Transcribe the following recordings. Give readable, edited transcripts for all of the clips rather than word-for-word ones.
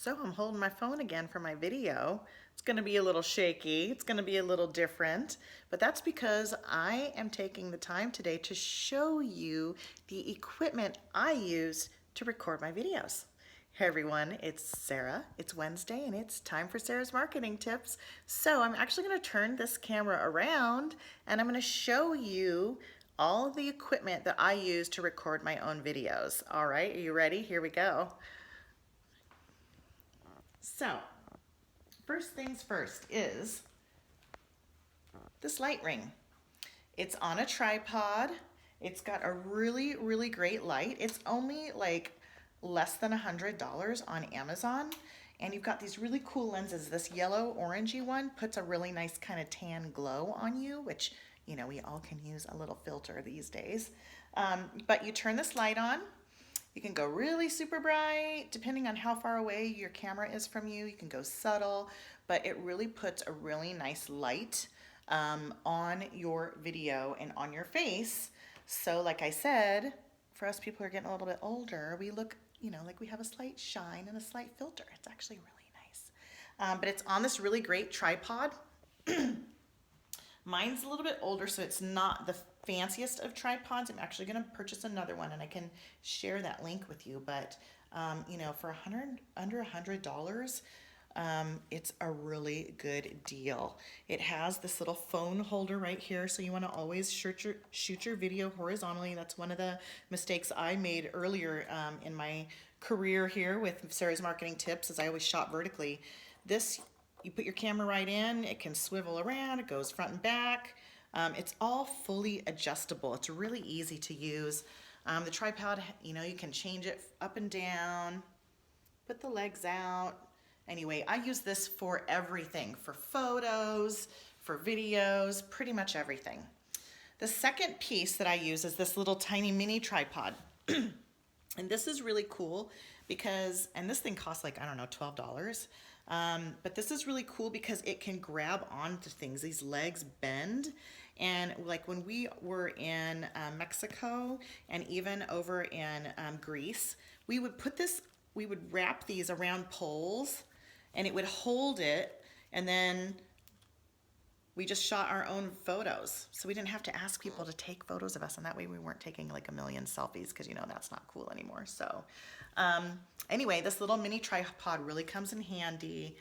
So I'm holding my phone again for my video. It's gonna be a little shaky, it's gonna be a little different, but that's because I am taking the time today to show you the equipment I use to record my videos. Hey everyone, it's Sarah. It's Wednesday and it's time for Sarah's marketing tips. So I'm actually gonna turn this camera around and I'm gonna show you all of the equipment that I use to record my own videos. All right, are you ready? Here we go. So, first things first is this light ring. It's on a tripod. It's got a really, really great light. It's only like less than $100 on Amazon. And you've got these really cool lenses. This yellow orangey one puts a really nice kind of tan glow on you, which, you know, we all can use a little filter these days. But you turn this light on. You can go really super bright, depending on how far away your camera is from you. You can go subtle, but it really puts a really nice light on your video and on your face. So like I said, for us people who are getting a little bit older, we look, you know, like we have a slight shine and a slight filter. It's actually really nice. But it's on this really great tripod. Mine's a little bit older, so it's not the fanciest of tripods. I'm actually going to purchase another one, and I can share that link with you. But you know, for under $100, it's a really good deal. It has this little phone holder right here, so you want to always shoot your video horizontally. That's one of the mistakes I made earlier in my career here with Sarah's Marketing Tips, is I always shot vertically. This, you put your camera right in, it can swivel around, it goes front and back. It's all fully adjustable. It's really easy to use. The tripod, you know, you can change it up and down, put the legs out. Anyway, I use this for everything, for photos, for videos, pretty much everything. The second piece that I use is this little tiny mini tripod. And this is really cool because, and this thing costs like, I don't know, $12. But this is really cool because it can grab onto things. These legs bend. And like when we were in Mexico and even over in Greece, we would wrap these around poles and it would hold it, and then we just shot our own photos. So we didn't have to ask people to take photos of us, and that way we weren't taking like a million selfies, because you know that's not cool anymore. So anyway, this little mini tripod really comes in handy.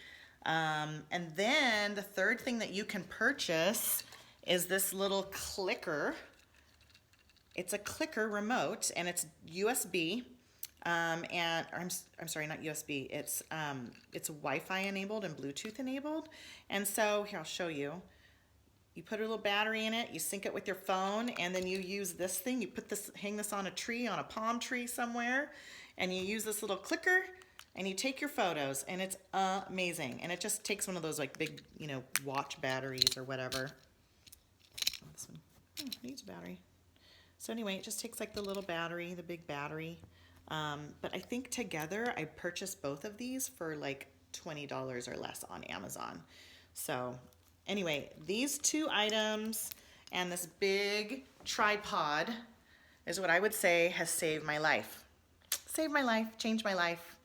And then the third thing that you can purchase is this little clicker. It's a clicker remote, and it's USB. And I'm sorry, not USB. It's Wi-Fi enabled and Bluetooth enabled. And so here, I'll show you. You put a little battery in it, you sync it with your phone, and then you use this thing. You put this, hang this on a tree, on a palm tree somewhere, and you use this little clicker, and you take your photos, and it's amazing. And it just takes one of those like big, you know, watch batteries or whatever. This one needs a battery. So anyway, it just takes like the little battery, the big battery. But I think together I purchased both of these for like $20 or less on Amazon. So anyway, these two items and this big tripod is what I would say has saved my life. Saved my life, changed my life.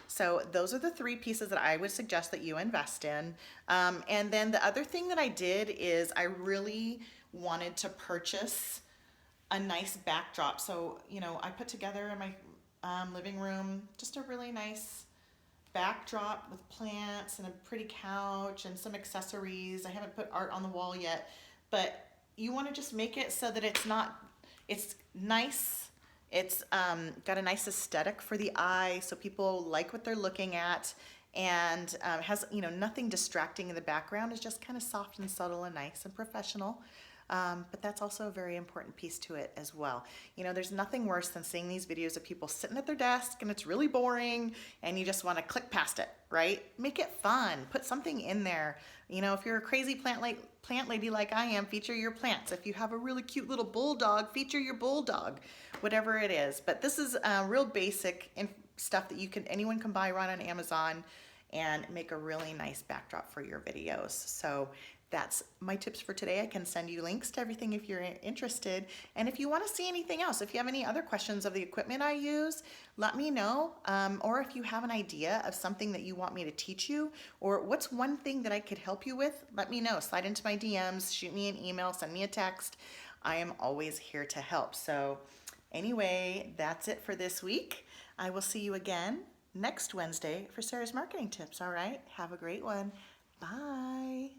So those are the three pieces that I would suggest that you invest in. And then the other thing that I did is I really wanted to purchase a nice backdrop. So, you know, I put together in my living room just a really nice backdrop with plants and a pretty couch and some accessories. I haven't put art on the wall yet, but you want to just make it so that it's nice. It's got a nice aesthetic for the eye, so people like what they're looking at, and has, you know, nothing distracting in the background. It's just kind of soft and subtle and nice and professional. But that's also a very important piece to it as well. You know, there's nothing worse than seeing these videos of people sitting at their desk and it's really boring and you just want to click past it, right? Make it fun. Put something in there. You know, if you're a crazy plant lady like I am, feature your plants. If you have a really cute little bulldog, feature your bulldog, whatever it is. But this is real basic stuff that anyone can buy right on Amazon and make a really nice backdrop for your videos. So that's my tips for today. I can send you links to everything if you're interested. And if you want to see anything else, if you have any other questions of the equipment I use, let me know. Or if you have an idea of something that you want me to teach you, or what's one thing that I could help you with, let me know. Slide into my DMs, shoot me an email, send me a text. I am always here to help. So anyway, that's it for this week. I will see you again next Wednesday for Sarah's marketing tips. All right. Have a great one. Bye.